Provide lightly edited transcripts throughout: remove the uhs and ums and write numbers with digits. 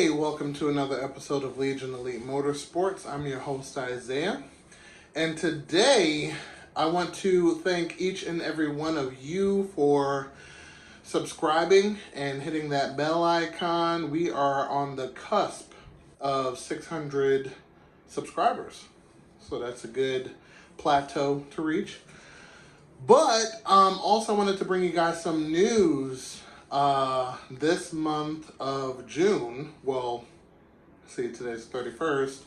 Hey, welcome to another episode of Legion Elite Motorsports. I'm your host, Isaiah. And today, I want to thank each and every one of you for subscribing and hitting that bell icon. We are on the cusp of 600 subscribers. So that's a good plateau to reach. But also wanted to bring you guys some news. This month of June, well, see, today's 31st,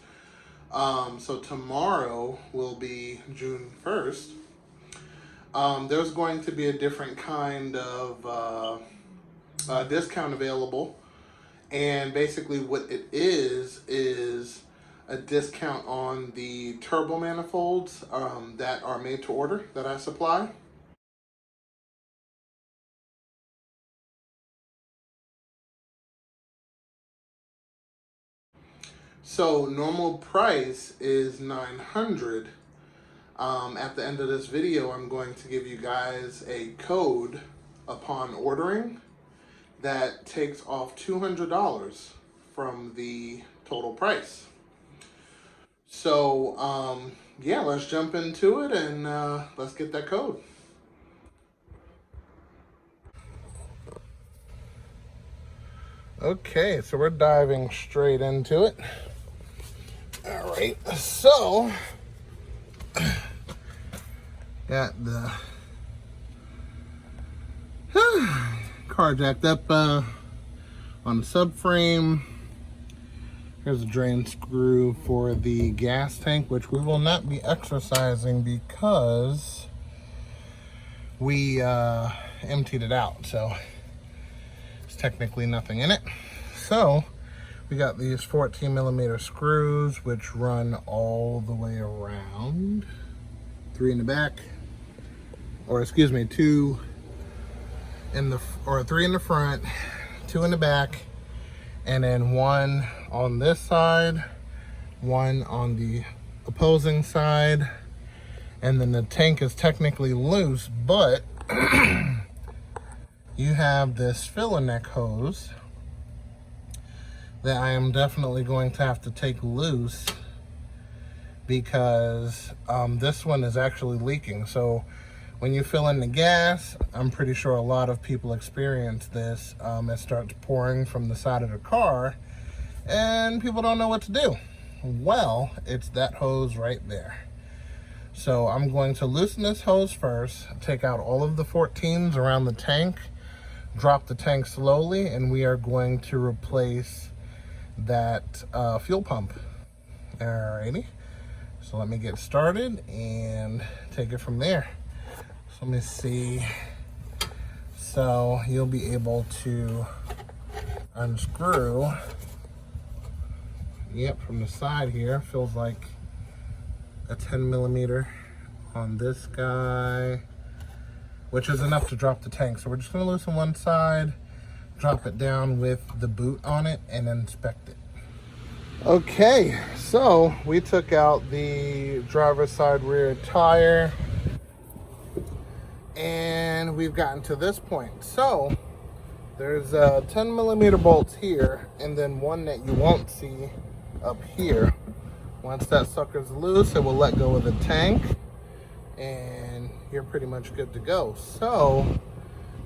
so tomorrow will be June 1st. There's going to be a different kind of discount available, and basically what it is a discount on the turbo manifolds that are made to order that I supply. So normal price is $900. At the end of this video, I'm going to give you guys a code upon ordering that takes off $200 from the total price. So yeah, let's jump into it and let's get that code. Okay, so we're diving straight into it. All right, so got the car jacked up on the subframe. Here's a drain screw for the gas tank, which we will not be exercising because we emptied it out, so there's technically nothing in it. So we got these 14 millimeter screws, which run all the way around. 3 in the back, or excuse me, 2 in the, or 3 in the front, 2 in the back, and then 1 on this side, 1 on the opposing side. And then the tank is technically loose, but you have this filler neck hose that I am definitely going to have to take loose because this one is actually leaking. So when you fill in the gas, I'm pretty sure a lot of people experience this. It starts pouring from the side of the car and people don't know what to do. Well, it's that hose right there. So I'm going to loosen this hose first, take out all of the 14s around the tank, drop the tank slowly, and we are going to replace that fuel pump. Alrighty, so let me get started and take it from there. So let me see. So you'll be able to unscrew, yep, from the side here. Feels like a 10 millimeter on this guy, which is enough to drop the tank. So we're just gonna loosen one side, drop it down with the boot on it, and inspect it. Okay, so we took out the driver's side rear tire and we've gotten to this point. So there's 10 millimeter bolts here and then one that you won't see up here. Once that sucker's loose, it will let go of the tank and you're pretty much good to go. So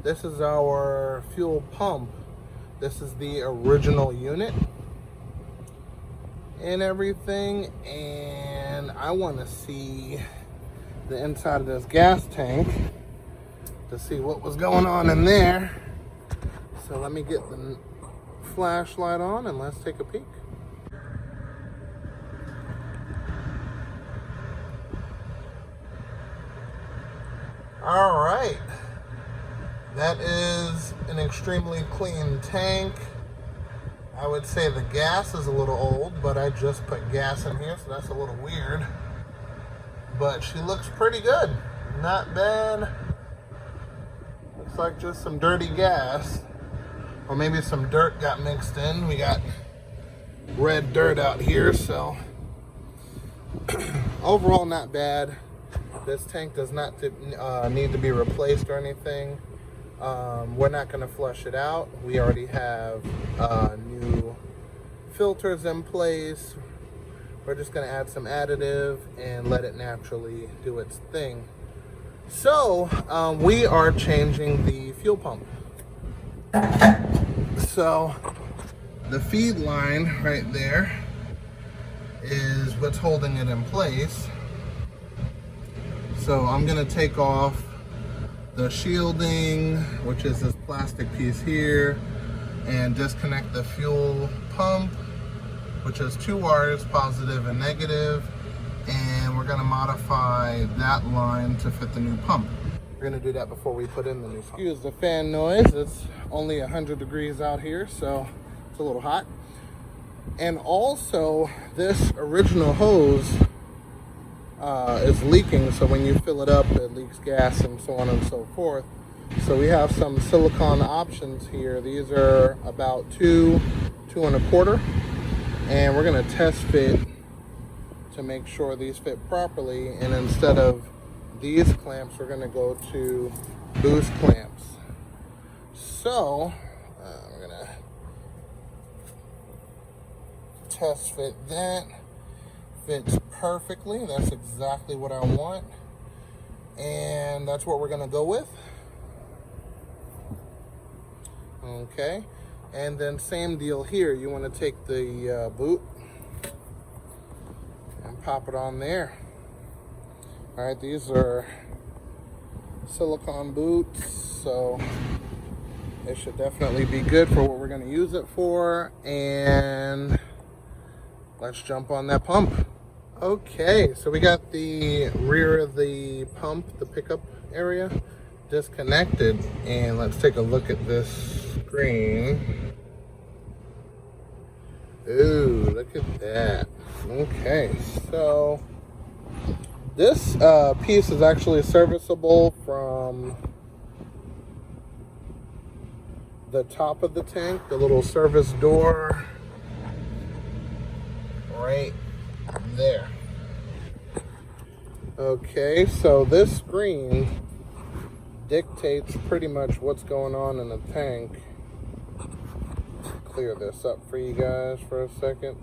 this is our fuel pump. This is the original unit and everything, and I want to see the inside of this gas tank to see what was going on in there. So let me get the flashlight on and let's take a peek. All right, that is an extremely clean tank. I would say the gas is a little old, but I just put gas in here, so that's a little weird. But she looks pretty good, not bad. Looks like just some dirty gas, or maybe some dirt got mixed in. We got red dirt out here, so overall not bad. This tank does not need to be replaced or anything. We're not going to flush it out. We already have new filters in place. We're just going to add some additive and let it naturally do its thing. So we are changing the fuel pump. So the feed line right there is what's holding it in place. So I'm going to take off the shielding, which is this plastic piece here, and disconnect the fuel pump, which has two wires, positive and negative, and we're going to modify that line to fit the new pump. We're going to do that before we put in the new pump. Excuse the fan noise, it's only 100 degrees out here, so it's a little hot. And also, this original hose is leaking, so when you fill it up, it leaks gas and so on and so forth. So we have some silicone options here. These are about 2 1/4, and we're going to test fit to make sure these fit properly. And instead of these clamps, we're going to go to boost clamps. So we're going to test fit that. Fits perfectly. That's exactly what I want, and that's what we're going to go with. Okay, and then same deal here. You want to take the boot and pop it on there. All right, these are silicone boots, so it should definitely be good for what we're going to use it for. And let's jump on that pump. Okay, so we got the rear of the pump, the pickup area, disconnected, and let's take a look at this screen. Ooh, look at that. Okay, so this piece is actually serviceable from the top of the tank, the little service door right there. Okay, so this screen dictates pretty much what's going on in the tank. Clear this up for you guys for a second.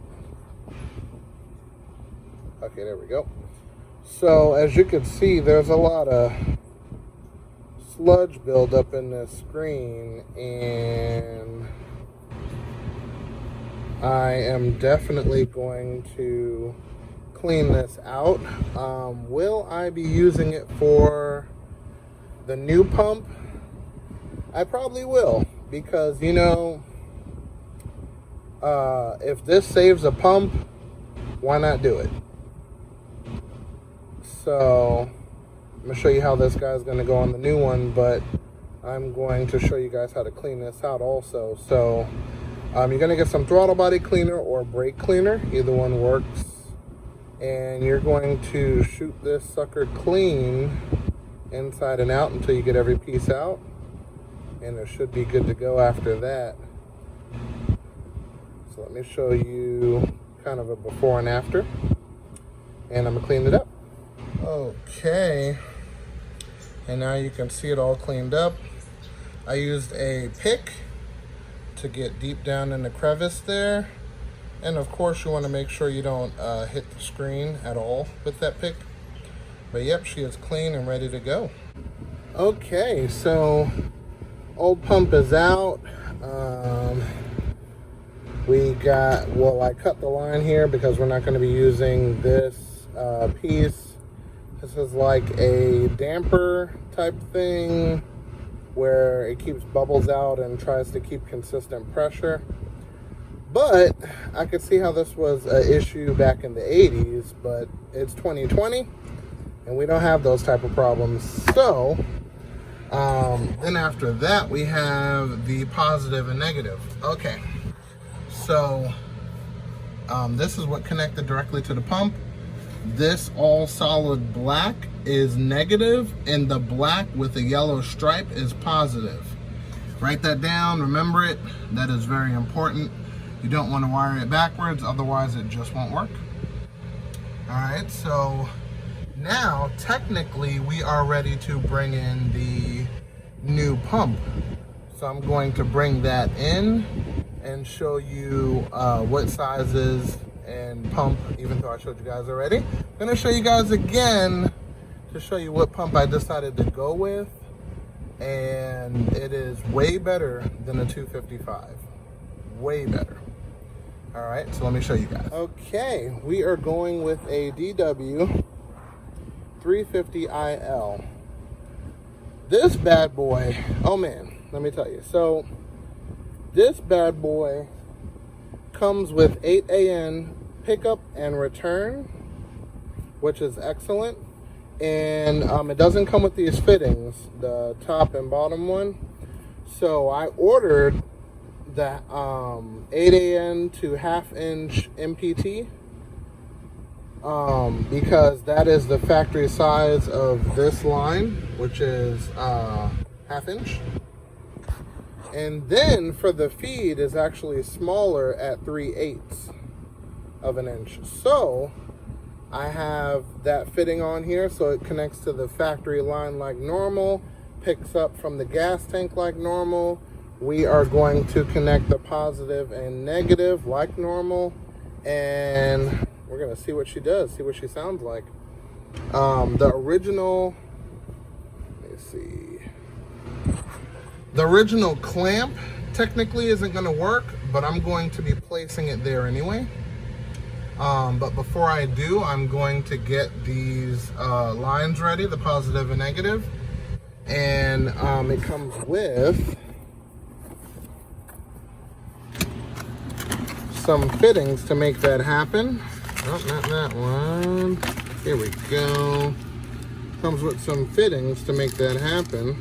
Okay, there we go. So as you can see, there's a lot of sludge buildup in this screen, and I am definitely going to clean this out. Will I be using it for the new pump? I probably will, because you know, if this saves a pump, why not do it? So I'm gonna show you how this guy's gonna go on the new one, but I'm going to show you guys how to clean this out also. So you're gonna get some throttle body cleaner or brake cleaner, either one works, and you're going to shoot this sucker clean inside and out until you get every piece out, and it should be good to go after that. So let me show you kind of a before and after, and I'm gonna clean it up. Okay, and now you can see it all cleaned up. I used a pick to get deep down in the crevice there, and of course you want to make sure you don't hit the screen at all with that pick. But yep, she is clean and ready to go. Okay, so old pump is out. We got, well, I cut the line here because we're not going to be using this piece. This is like a damper type thing where it keeps bubbles out and tries to keep consistent pressure. But I could see how this was an issue back in the 80s, but it's 2020 and we don't have those type of problems. So then after that, we have the positive and negative. Okay, so this is what connected directly to the pump. This all solid black is negative, and the black with the yellow stripe is positive. Write that down, remember it. That is very important. You don't want to wire it backwards, otherwise it just won't work. All right, so now technically we are ready to bring in the new pump. So I'm going to bring that in and show you what sizes and pump, even though I showed you guys already. I'm gonna show you guys again to show you what pump I decided to go with, and it is way better than a 255. Way better. All right, so let me show you guys. Okay, we are going with a DW 350IL. This bad boy, oh man, let me tell you. So this bad boy comes with 8 AN pickup and return, which is excellent. And it doesn't come with these fittings, the top and bottom one. So I ordered the 8 AN to 1/2 inch MPT because that is the factory size of this line, which is 1/2 inch. And then for the feed is actually smaller at 3/8 of an inch. So I have that fitting on here, so it connects to the factory line like normal, picks up from the gas tank like normal. We are going to connect the positive and negative like normal, and we're gonna see what she does, see what she sounds like. The original, let me see. The original clamp technically isn't gonna work, but I'm going to be placing it there anyway. But before I do, I'm going to get these lines ready, the positive and negative. And it comes with some fittings to make that happen. Oh, not that one. Here we go. Comes with some fittings to make that happen.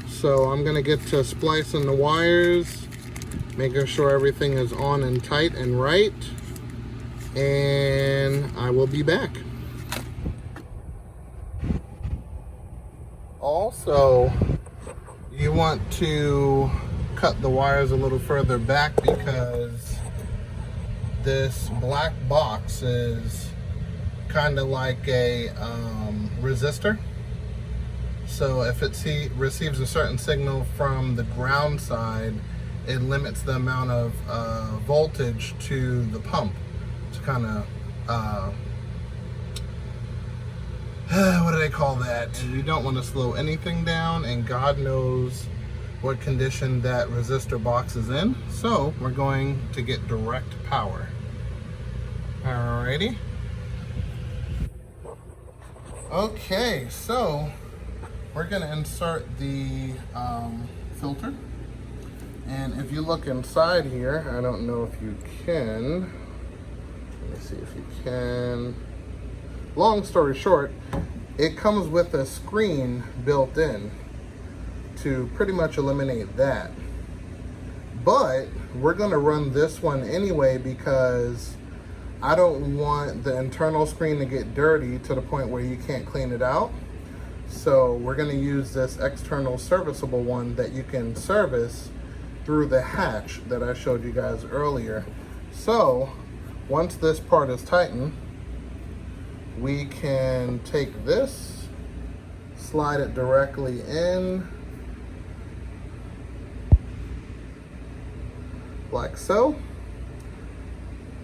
So I'm gonna get to splicing the wires, making sure everything is on and tight and right. And I will be back. Also, you want to cut the wires a little further back because this black box is kind of like a resistor. So if it receives a certain signal from the ground side, it limits the amount of voltage to the pump. To kind of, what do they call that? And you don't want to slow anything down, and God knows what condition that resistor box is in. So we're going to get direct power. Alrighty. Okay, so we're going to insert the filter. And if you look inside here, I don't know if you can. Let me see if you can. Long story short, it comes with a screen built in to pretty much eliminate that. But we're going to run this one anyway because I don't want the internal screen to get dirty to the point where you can't clean it out. So we're going to use this external serviceable one that you can service through the hatch that I showed you guys earlier. So once this part is tightened, we can take this, slide it directly in, like so,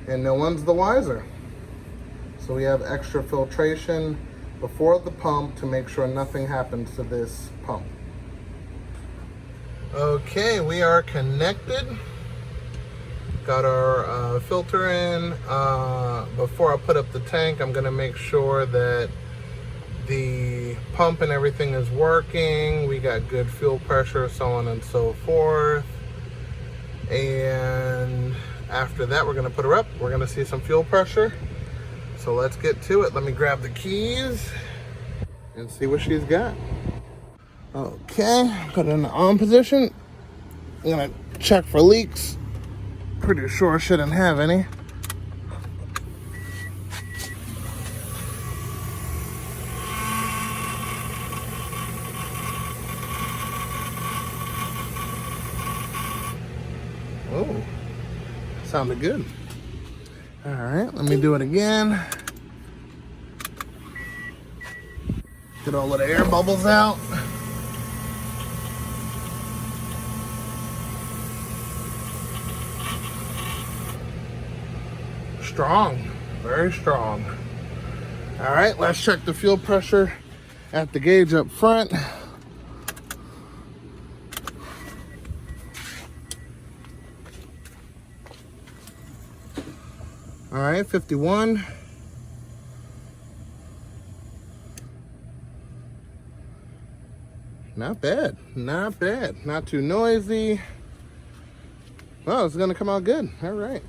and no one's the wiser. So we have extra filtration before the pump to make sure nothing happens to this pump. Okay, we are connected. Got our filter in. Before I put up the tank, I'm gonna make sure that the pump and everything is working. We got good fuel pressure, so on and so forth. And after that, we're gonna put her up. We're gonna see some fuel pressure. So let's get to it. Let me grab the keys and see what she's got. Okay, put it in the on position. I'm gonna check for leaks. Pretty sure I shouldn't have any. Oh, sounded good. All right, let me do it again. Get all of the air bubbles out. strong, very strong. All right, let's check the fuel pressure at the gauge up front. All right, 51. Not bad, not bad. Not too noisy. Well, it's gonna come out good. All right.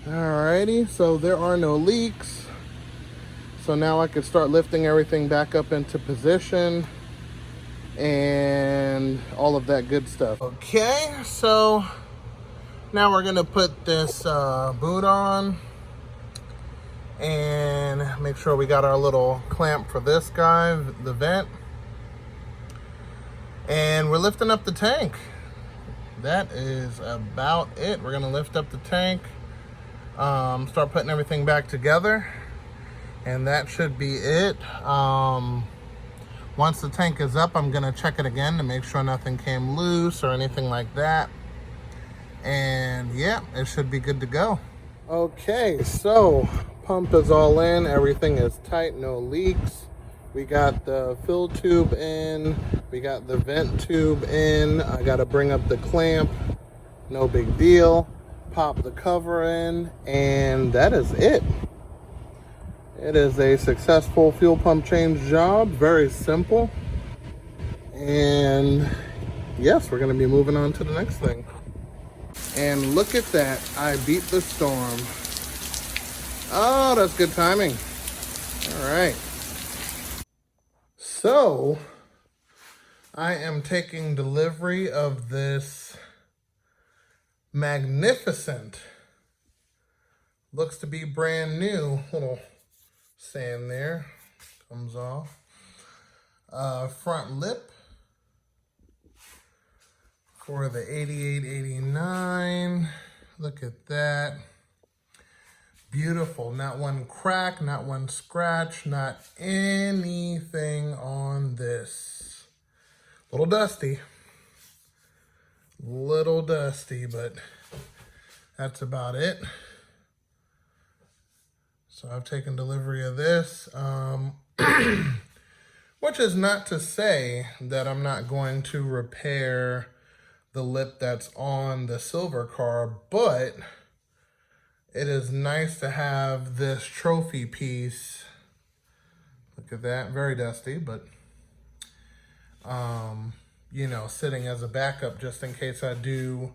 Alrighty, so there are no leaks. So now I can start lifting everything back up into position and all of that good stuff. Okay, so now we're gonna put this boot on and make sure we got our little clamp for this guy, the vent. And we're lifting up the tank. That is about it. We're gonna lift up the tank, start putting everything back together, and that should be it. Once the tank is up, I'm gonna check it again to make sure nothing came loose or anything like that. And yeah, it should be good to go. Okay, so pump is all in, everything is tight, no leaks. We got the fill tube in, we got the vent tube in. I gotta bring up the clamp, no big deal. Pop the cover in, and that is it. It is a successful fuel pump change job, very simple. And yes, we're gonna be moving on to the next thing. And look at that, I beat the storm. Oh, that's good timing. All right. So, I am taking delivery of this magnificent, looks to be brand new, little sand there, comes off. Front lip for the 8889. Look at that. Beautiful, not one crack, not one scratch, not anything on this. Little dusty, but that's about it. So I've taken delivery of this, which is not to say that I'm not going to repair the lip that's on the silver car, but it is nice to have this trophy piece. Look at that, very dusty, but you know, sitting as a backup just in case I do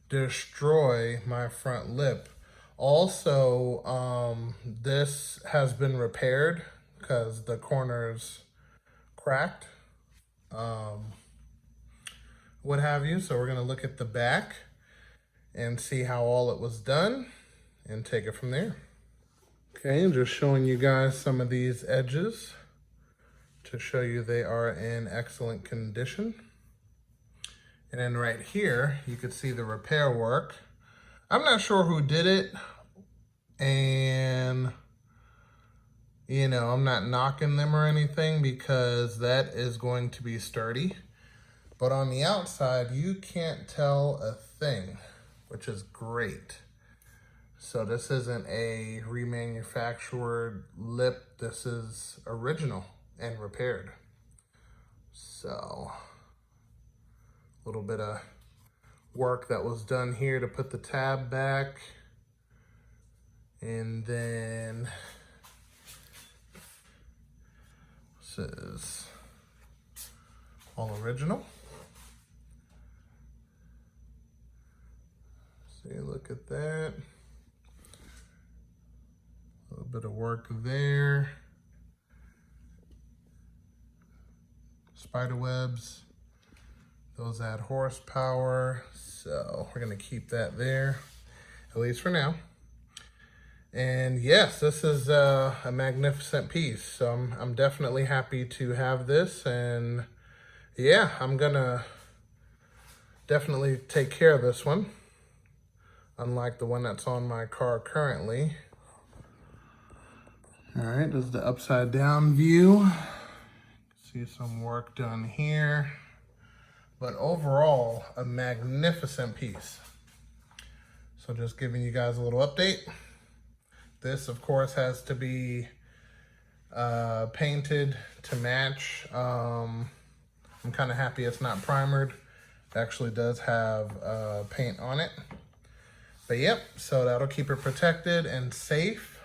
destroy my front lip. Also, this has been repaired because the corners cracked, what have you. So we're gonna look at the back and see how all it was done and take it from there. Okay, and just showing you guys some of these edges to show you they are in excellent condition. And then right here, you could see the repair work. I'm not sure who did it, and you know, I'm not knocking them or anything because that is going to be sturdy. But on the outside, you can't tell a thing, which is great. So this isn't a remanufactured lip. This is original and repaired. So a little bit of work that was done here to put the tab back. And then this is all original. See, look at that. A little bit of work there. Spider webs, those add horsepower. So we're gonna keep that there, at least for now. And yes, this is a magnificent piece. So I'm definitely happy to have this. And yeah, I'm gonna definitely take care of this one, unlike the one that's on my car currently. All right, this is the upside down view. See some work done here, but overall, a magnificent piece. So just giving you guys a little update. This, of course, has to be painted to match. I'm kind of happy it's not primered. It actually does have paint on it. But yep, so that'll keep it protected and safe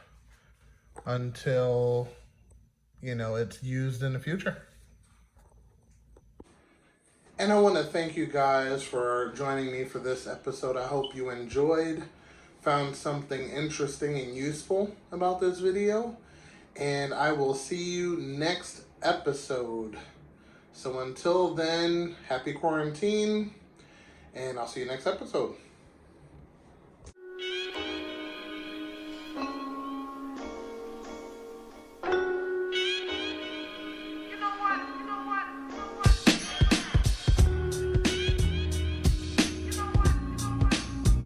until, you know, it's used in the future. And I want to thank you guys for joining me for this episode. I hope you enjoyed, found something interesting and useful about this video. And I will see you next episode. So until then, happy quarantine, and I'll see you next episode.